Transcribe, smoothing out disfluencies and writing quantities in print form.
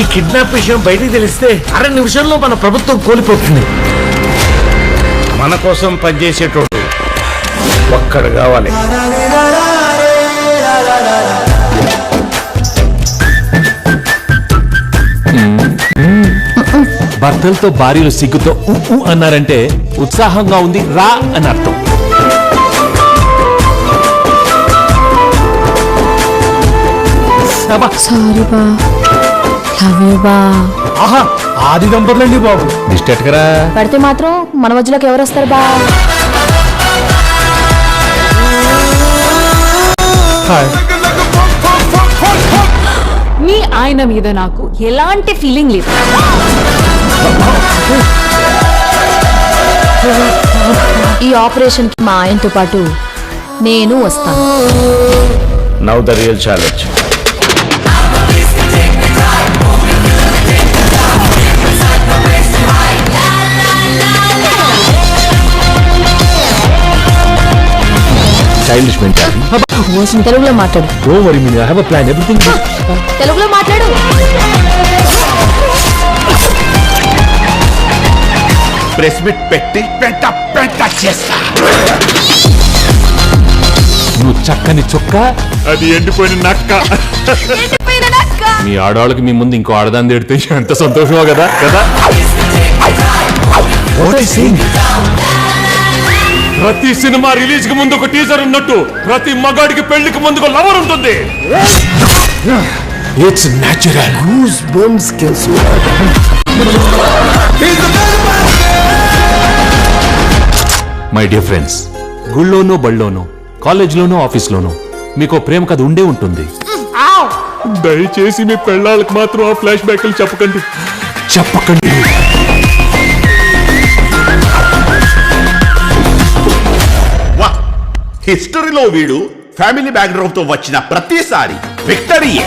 ఈ కిడ్నాప్ విషయం బయటికి తెలిస్తే 6 నిమిషంలో మన ప్రభుత్వం కోల్పోతుంది. మన కోసం పనిచేసేటోడు ఒక్కడు కావాలి. భర్తలతో భార్యలు సిగ్గుతో అన్నారంటే ఉత్సాహంగా ఉంది రా అని అర్థం. సారీ బా, లవ్ యూ బా. ఆహా, ఆది దంపతులండి బాబు. దిష్టరా పడితే మాత్రం మన మధ్యలోకి ఎవరు వస్తారు బా? మీ ఆయన మీద నాకు ఎలాంటి ఫీలింగ్ లేదు. ఈ ఆపరేషన్ కి మా ఆయనతో పాటు నేను వస్తాను. Now the real challenge. Childish mentality. తెలుగులో మాట్లాడు. Oh worry me I have a plan everything. తెలుగులో మాట్లాడు. ప్రెస్ మీట్ పెట్టి పెంట చేస్తా. నువ్వు చక్కని చుక్క, అది ఎండిపోయిన నక్క. మీ ఆడవాళ్ళకి మీ ముందు ఇంకో ఆడదాన్ని తిడితే ఎంత సంతోషమో కదా కదా. ప్రతి సినిమా రిలీజ్ కి ముందు ఒక టీజర్ ఉన్నట్టు ప్రతి మగాడికి పెళ్లికి ముందు ఒక లవర్ ఉంటుంది. It's natural. Goose bumps can my dear friends, గుళ్ళోనో బళ్ళోనో కాలేజ్లోనో ఆఫీస్లోనో మీకు ప్రేమ కథ ఉండే ఉంటుంది. దయచేసి మీ పెళ్ళాళ్ళకి మాత్రం ఆ ఫ్లాష్ బ్యాక్లు చెప్పకండి. హిస్టరీలో వీడు ఫ్యామిలీ బ్యాక్గ్రౌండ్ తో వచ్చిన ప్రతిసారి విక్టరీయే.